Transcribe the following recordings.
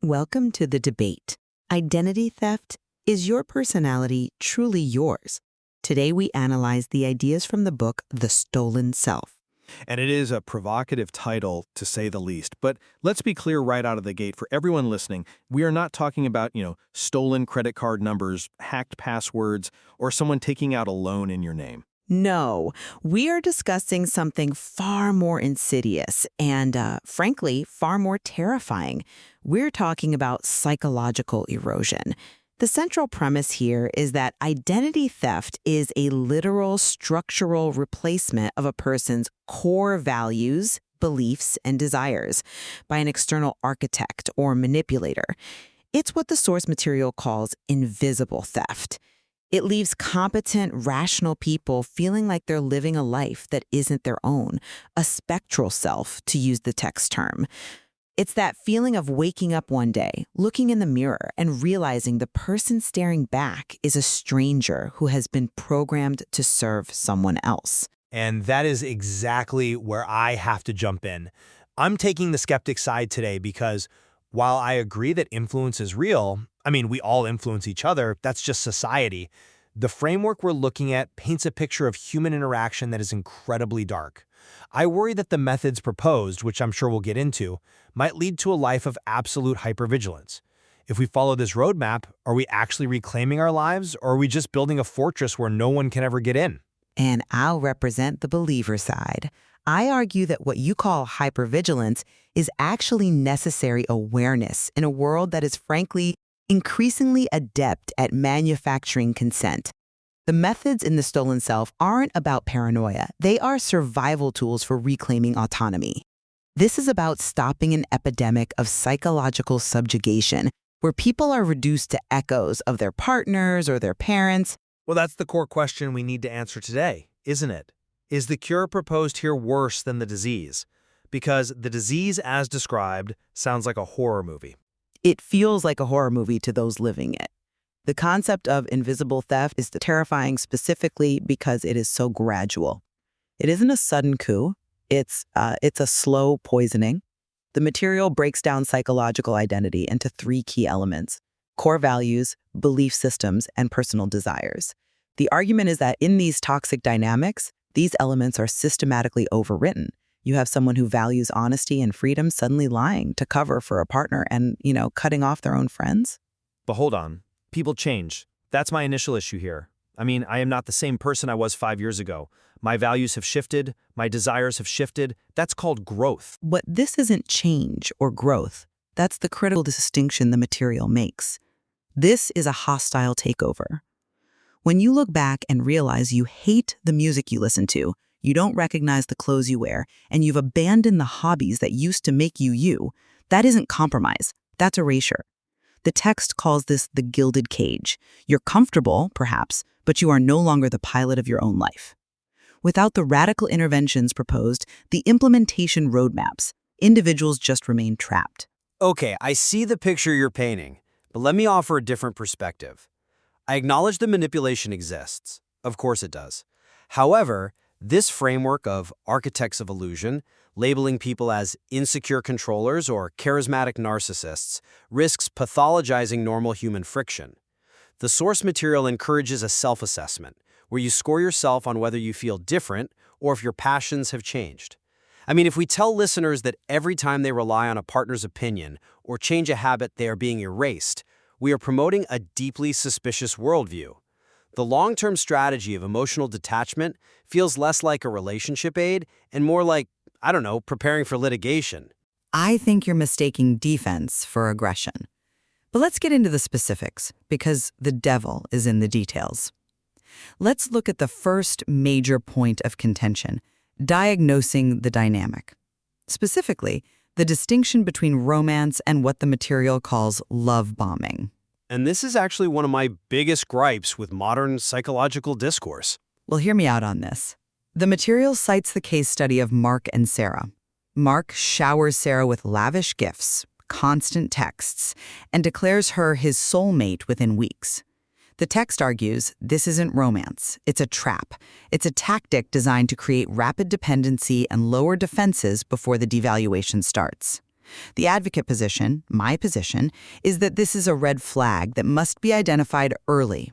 Welcome to the debate. Identity theft, is your personality truly yours? Today we analyze the ideas from the book The Stolen Self. And it is a provocative title, to say the least. But let's be clear right out of the gate for everyone listening. We are not talking about, stolen credit card numbers, hacked passwords, or someone taking out a loan in your name. No, we are discussing something far more insidious and, frankly, far more terrifying. We're talking about psychological erosion. The central premise here is that identity theft is a literal structural replacement of a person's core values, beliefs, and desires by an external architect or manipulator. It's what the source material calls invisible theft. It leaves competent, rational people feeling like they're living a life that isn't their own, a spectral self, to use the text term. It's that feeling of waking up one day, looking in the mirror, and realizing the person staring back is a stranger who has been programmed to serve someone else. And that is exactly where I have to jump in. I'm taking the skeptic side today because while I agree that influence is real, we all influence each other, that's just society. The framework we're looking at paints a picture of human interaction that is incredibly dark. I worry that the methods proposed, which I'm sure we'll get into, might lead to a life of absolute hypervigilance. If we follow this roadmap, are we actually reclaiming our lives, or are we just building a fortress where no one can ever get in? And I'll represent the believer side. I argue that what you call hypervigilance is actually necessary awareness in a world that is frankly increasingly adept at manufacturing consent. The methods in The Stolen Self aren't about paranoia. They are survival tools for reclaiming autonomy. This is about stopping an epidemic of psychological subjugation, where people are reduced to echoes of their partners or their parents. Well, that's the core question we need to answer today, isn't it? Is the cure proposed here worse than the disease? Because the disease, as described, sounds like a horror movie. It feels like a horror movie to those living it. The concept of invisible theft is terrifying specifically because it is so gradual. It isn't a sudden coup. It's a slow poisoning. The material breaks down psychological identity into three key elements: core values, belief systems, and personal desires. The argument is that in these toxic dynamics, these elements are systematically overwritten. You have someone who values honesty and freedom suddenly lying to cover for a partner and, cutting off their own friends. But hold on. People change. That's my initial issue here. I am not the same person I was 5 years ago. My values have shifted. My desires have shifted. That's called growth. But this isn't change or growth. That's the critical distinction the material makes. This is a hostile takeover. When you look back and realize you hate the music you listen to, you don't recognize the clothes you wear, and you've abandoned the hobbies that used to make you you, that isn't compromise. That's erasure. The text calls this the gilded cage. You're comfortable, perhaps, but you are no longer the pilot of your own life. Without the radical interventions proposed, the implementation roadmaps, individuals just remain trapped. Okay, I see the picture you're painting, but let me offer a different perspective. I acknowledge the manipulation exists. Of course it does. However, this framework of architects of illusion, labeling people as insecure controllers or charismatic narcissists, risks pathologizing normal human friction. The source material encourages a self-assessment, where you score yourself on whether you feel different or if your passions have changed. If we tell listeners that every time they rely on a partner's opinion or change a habit, they are being erased, we are promoting a deeply suspicious worldview. The long-term strategy of emotional detachment feels less like a relationship aid and more like, preparing for litigation. I think you're mistaking defense for aggression. But let's get into the specifics, because the devil is in the details. Let's look at the first major point of contention, diagnosing the dynamic. Specifically, the distinction between romance and what the material calls love bombing. And this is actually one of my biggest gripes with modern psychological discourse. Well, hear me out on this. The material cites the case study of Mark and Sarah. Mark showers Sarah with lavish gifts, constant texts, and declares her his soulmate within weeks. The text argues this isn't romance, it's a trap. It's a tactic designed to create rapid dependency and lower defenses before the devaluation starts. The advocate position, my position, is that this is a red flag that must be identified early.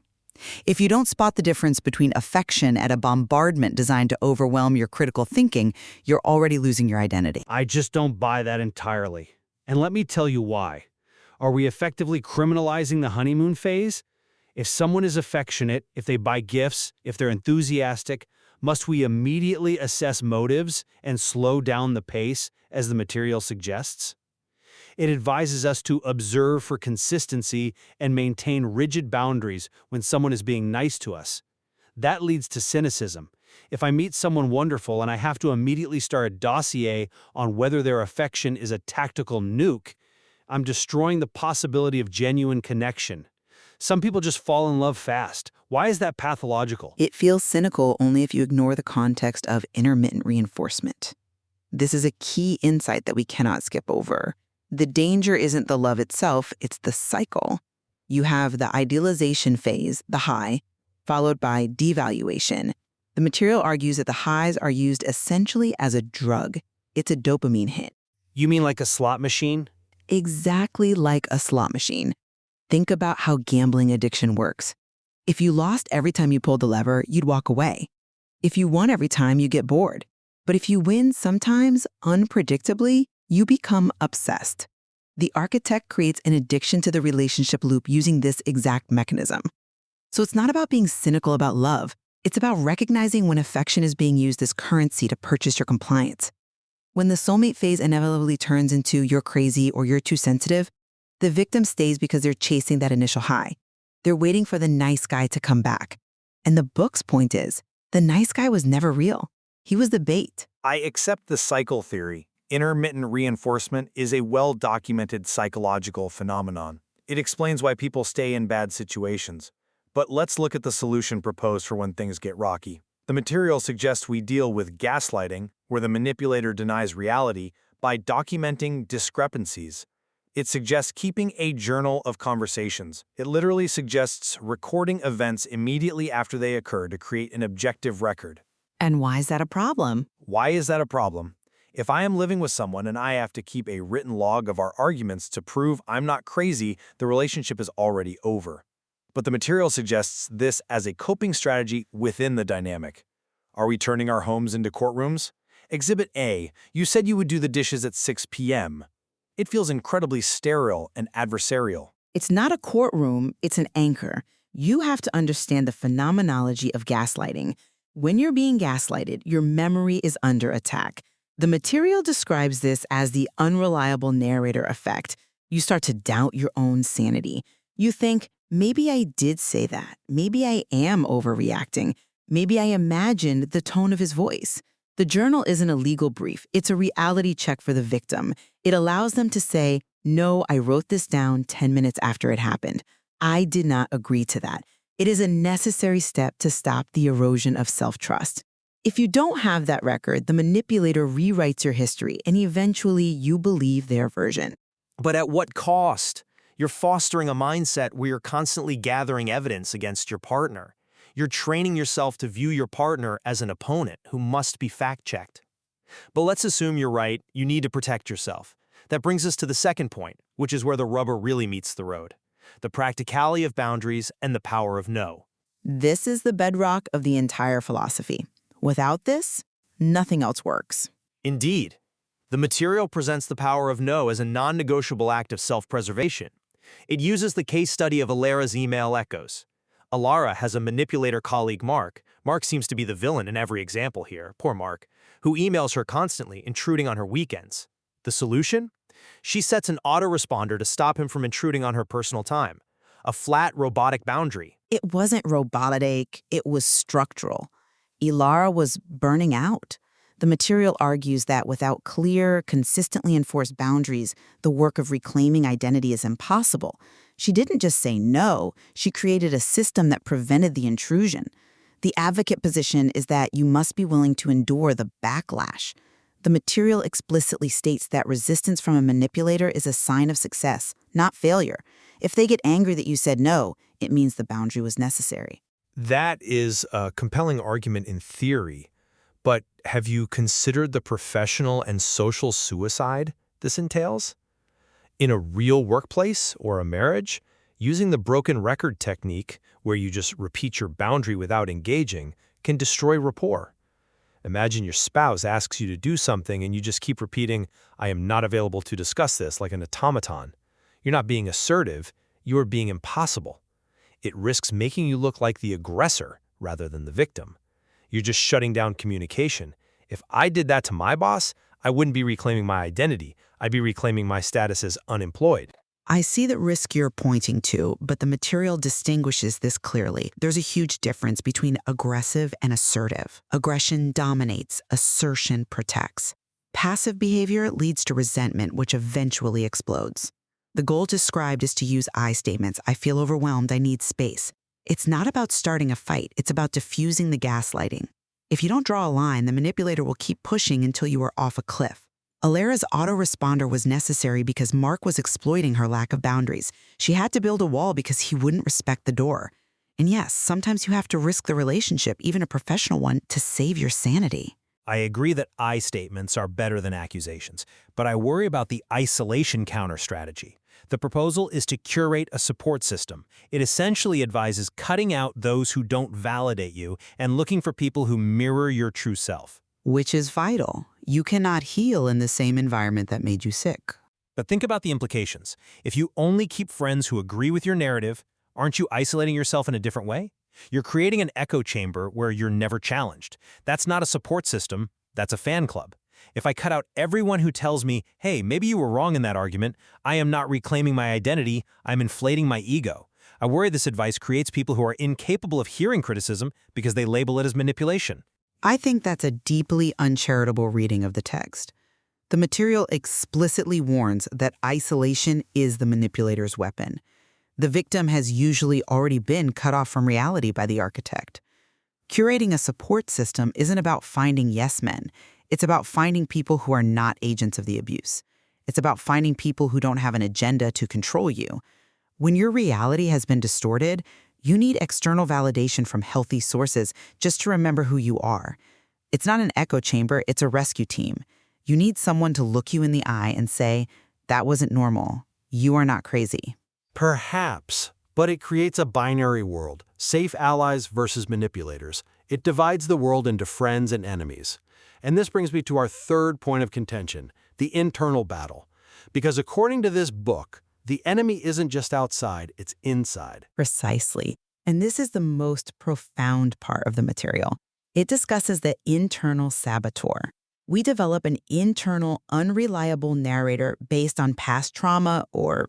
If you don't spot the difference between affection and a bombardment designed to overwhelm your critical thinking, you're already losing your identity. I just don't buy that entirely. And let me tell you why. Are we effectively criminalizing the honeymoon phase? If someone is affectionate, if they buy gifts, if they're enthusiastic, must we immediately assess motives and slow down the pace, as the material suggests? It advises us to observe for consistency and maintain rigid boundaries when someone is being nice to us. That leads to cynicism. If I meet someone wonderful and I have to immediately start a dossier on whether their affection is a tactical nuke, I'm destroying the possibility of genuine connection. Some people just fall in love fast. Why is that pathological? It feels cynical only if you ignore the context of intermittent reinforcement. This is a key insight that we cannot skip over. The danger isn't the love itself, it's the cycle. You have the idealization phase, the high, followed by devaluation. The material argues that the highs are used essentially as a drug. It's a dopamine hit. You mean like a slot machine? Exactly like a slot machine. Think about how gambling addiction works. If you lost every time you pulled the lever, you'd walk away. If you won every time, you get bored. But if you win sometimes, unpredictably, you become obsessed. The architect creates an addiction to the relationship loop using this exact mechanism. So it's not about being cynical about love. It's about recognizing when affection is being used as currency to purchase your compliance. When the soulmate phase inevitably turns into you're crazy or you're too sensitive, the victim stays because they're chasing that initial high. They're waiting for the nice guy to come back. And the book's point is, the nice guy was never real. He was the bait. I accept the cycle theory. Intermittent reinforcement is a well-documented psychological phenomenon. It explains why people stay in bad situations. But let's look at the solution proposed for when things get rocky. The material suggests we deal with gaslighting, where the manipulator denies reality, by documenting discrepancies. It suggests keeping a journal of conversations. It literally suggests recording events immediately after they occur to create an objective record. And why is that a problem? Why is that a problem? If I am living with someone and I have to keep a written log of our arguments to prove I'm not crazy, the relationship is already over. But the material suggests this as a coping strategy within the dynamic. Are we turning our homes into courtrooms? Exhibit A, you said you would do the dishes at 6 p.m. It feels incredibly sterile and adversarial. It's not a courtroom, it's an anchor. You have to understand the phenomenology of gaslighting. When you're being gaslighted, your memory is under attack. The material describes this as the unreliable narrator effect. You start to doubt your own sanity. You think, maybe I did say that. Maybe I am overreacting. Maybe I imagined the tone of his voice. The journal isn't a legal brief. It's a reality check for the victim. It allows them to say, no, I wrote this down 10 minutes after it happened. I did not agree to that. It is a necessary step to stop the erosion of self-trust. If you don't have that record, the manipulator rewrites your history, and eventually you believe their version. But at what cost? You're fostering a mindset where you're constantly gathering evidence against your partner. You're training yourself to view your partner as an opponent who must be fact-checked. But let's assume you're right, you need to protect yourself. That brings us to the second point, which is where the rubber really meets the road. The practicality of boundaries and the power of no. This is the bedrock of the entire philosophy. Without this, nothing else works. Indeed. The material presents the power of no as a non-negotiable act of self-preservation. It uses the case study of Alara's email echoes. Alara has a manipulator colleague, Mark. Mark seems to be the villain in every example here, poor Mark, who emails her constantly, intruding on her weekends. The solution? She sets an autoresponder to stop him from intruding on her personal time. A flat, robotic boundary. It wasn't robotic, it was structural. Ilara was burning out. The material argues that without clear, consistently enforced boundaries, the work of reclaiming identity is impossible. She didn't just say no, she created a system that prevented the intrusion. The advocate position is that you must be willing to endure the backlash. The material explicitly states that resistance from a manipulator is a sign of success, not failure. If they get angry that you said no, it means the boundary was necessary. That is a compelling argument in theory, but have you considered the professional and social suicide this entails? In a real workplace or a marriage, using the broken record technique, where you just repeat your boundary without engaging, can destroy rapport. Imagine your spouse asks you to do something and you just keep repeating, "I am not available to discuss this," like an automaton. You're not being assertive, you're being impossible. It risks making you look like the aggressor rather than the victim. You're just shutting down communication. If I did that to my boss, I wouldn't be reclaiming my identity. I'd be reclaiming my status as unemployed. I see the risk you're pointing to, but the material distinguishes this clearly. There's a huge difference between aggressive and assertive. Aggression dominates, assertion protects. Passive behavior leads to resentment, which eventually explodes. The goal described is to use I statements. I feel overwhelmed, I need space. It's not about starting a fight, it's about diffusing the gaslighting. If you don't draw a line, the manipulator will keep pushing until you are off a cliff. Alara's autoresponder was necessary because Mark was exploiting her lack of boundaries. She had to build a wall because he wouldn't respect the door. And yes, sometimes you have to risk the relationship, even a professional one, to save your sanity. I agree that I statements are better than accusations, but I worry about the isolation counter strategy. The proposal is to curate a support system. It essentially advises cutting out those who don't validate you and looking for people who mirror your true self. Which is vital. You cannot heal in the same environment that made you sick. But think about the implications. If you only keep friends who agree with your narrative, aren't you isolating yourself in a different way? You're creating an echo chamber where you're never challenged. That's not a support system, that's a fan club. If I cut out everyone who tells me, "Hey, maybe you were wrong in that argument," I am not reclaiming my identity, I'm inflating my ego. I worry this advice creates people who are incapable of hearing criticism because they label it as manipulation. I think that's a deeply uncharitable reading of the text. The material explicitly warns that isolation is the manipulator's weapon. The victim has usually already been cut off from reality by the architect. Curating a support system isn't about finding yes men. It's about finding people who are not agents of the abuse. It's about finding people who don't have an agenda to control you. When your reality has been distorted, you need external validation from healthy sources just to remember who you are. It's not an echo chamber, it's a rescue team. You need someone to look you in the eye and say, "That wasn't normal. You are not crazy." Perhaps, but it creates a binary world, safe allies versus manipulators. It divides the world into friends and enemies. And this brings me to our third point of contention, the internal battle. Because according to this book, the enemy isn't just outside, it's inside. Precisely. And this is the most profound part of the material. It discusses the internal saboteur. We develop an internal, unreliable narrator based on past trauma or,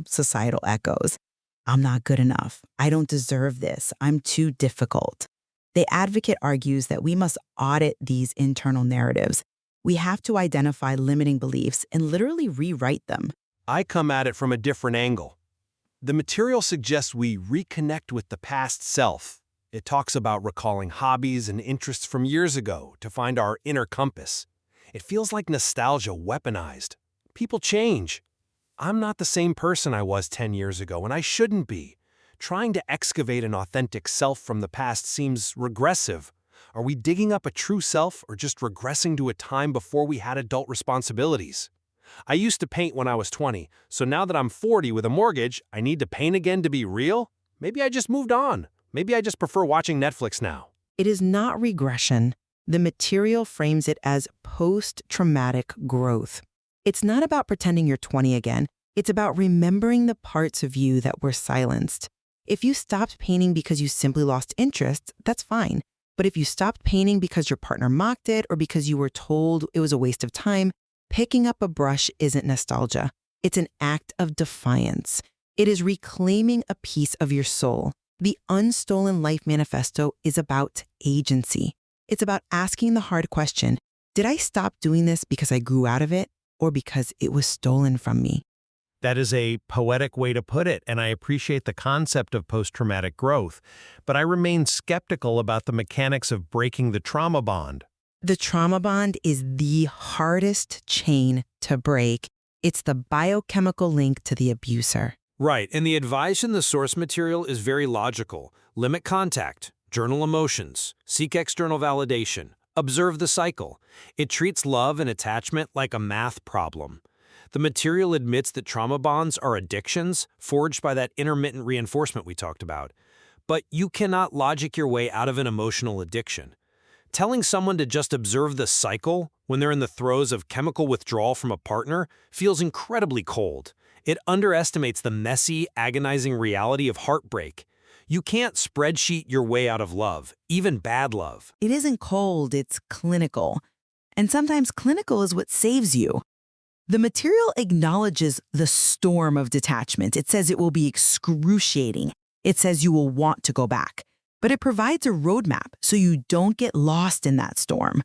societal echoes. I'm not good enough. I don't deserve this. I'm too difficult. The advocate argues that we must audit these internal narratives. We have to identify limiting beliefs and literally rewrite them. I come at it from a different angle. The material suggests we reconnect with the past self. It talks about recalling hobbies and interests from years ago to find our inner compass. It feels like nostalgia weaponized. People change. I'm not the same person I was 10 years ago, and I shouldn't be. Trying to excavate an authentic self from the past seems regressive. Are we digging up a true self or just regressing to a time before we had adult responsibilities? I used to paint when I was 20, so now that I'm 40 with a mortgage, I need to paint again to be real? Maybe I just moved on. Maybe I just prefer watching Netflix now. It is not regression. The material frames it as post-traumatic growth. It's not about pretending you're 20 again. It's about remembering the parts of you that were silenced. If you stopped painting because you simply lost interest, that's fine. But if you stopped painting because your partner mocked it or because you were told it was a waste of time, picking up a brush isn't nostalgia. It's an act of defiance. It is reclaiming a piece of your soul. The Unstolen Life Manifesto is about agency. It's about asking the hard question, did I stop doing this because I grew out of it or because it was stolen from me? That is a poetic way to put it, and I appreciate the concept of post-traumatic growth, but I remain skeptical about the mechanics of breaking the trauma bond. The trauma bond is the hardest chain to break. It's the biochemical link to the abuser. Right, and the advice in the source material is very logical. Limit contact, journal emotions, seek external validation, observe the cycle. It treats love and attachment like a math problem. The material admits that trauma bonds are addictions forged by that intermittent reinforcement we talked about. But you cannot logic your way out of an emotional addiction. Telling someone to just observe the cycle when they're in the throes of chemical withdrawal from a partner feels incredibly cold. It underestimates the messy, agonizing reality of heartbreak. You can't spreadsheet your way out of love, even bad love. It isn't cold, it's clinical. And sometimes clinical is what saves you. The material acknowledges the storm of detachment. It says it will be excruciating. It says you will want to go back. But it provides a roadmap so you don't get lost in that storm.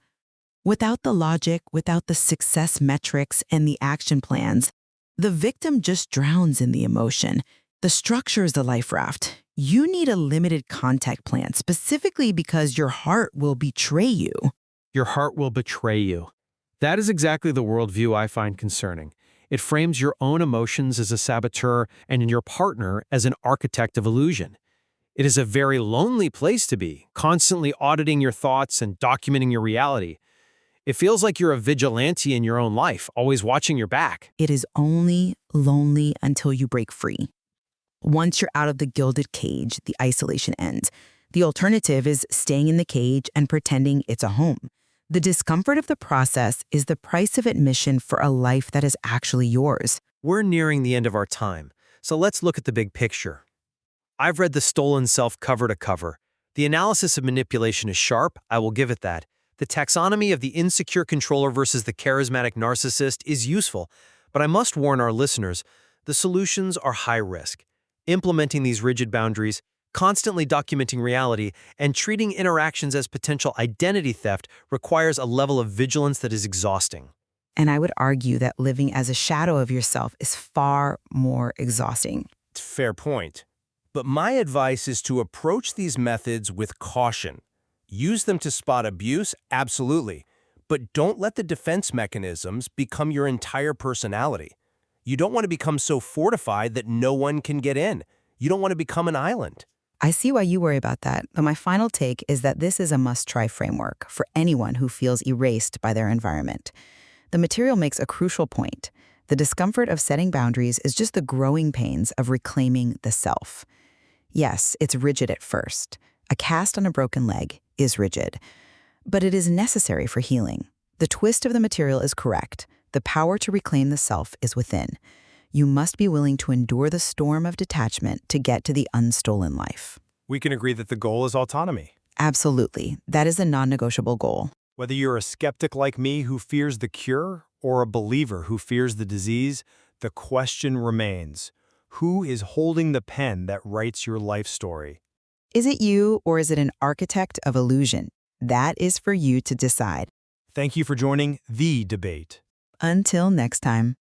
Without the logic, without the success metrics and the action plans, the victim just drowns in the emotion. The structure is the life raft. You need a limited contact plan, specifically because your heart will betray you. Your heart will betray you. That is exactly the worldview I find concerning. It frames your own emotions as a saboteur and your partner as an architect of illusion. It is a very lonely place to be, constantly auditing your thoughts and documenting your reality. It feels like you're a vigilante in your own life, always watching your back. It is only lonely until you break free. Once you're out of the gilded cage, the isolation ends. The alternative is staying in the cage and pretending it's a home. The discomfort of the process is the price of admission for a life that is actually yours. We're nearing the end of our time, so let's look at the big picture. I've read The Stolen Self cover to cover. The analysis of manipulation is sharp, I will give it that. The taxonomy of the insecure controller versus the charismatic narcissist is useful, but I must warn our listeners, the solutions are high risk. Implementing these rigid boundaries, constantly documenting reality, and treating interactions as potential identity theft requires a level of vigilance that is exhausting. And I would argue that living as a shadow of yourself is far more exhausting. Fair point. But my advice is to approach these methods with caution. Use them to spot abuse, absolutely, but don't let the defense mechanisms become your entire personality. You don't want to become so fortified that no one can get in. You don't want to become an island. I see why you worry about that, but my final take is that this is a must-try framework for anyone who feels erased by their environment. The material makes a crucial point. The discomfort of setting boundaries is just the growing pains of reclaiming the self. Yes, it's rigid at first. A cast on a broken leg is rigid, but it is necessary for healing. The twist of the material is correct. The power to reclaim the self is within. You must be willing to endure the storm of detachment to get to the unstolen life. We can agree that the goal is autonomy. Absolutely. That is a non-negotiable goal. Whether you're a skeptic like me who fears the cure or a believer who fears the disease, the question remains, who is holding the pen that writes your life story? Is it you or is it an architect of illusion? That is for you to decide. Thank you for joining The Debate. Until next time.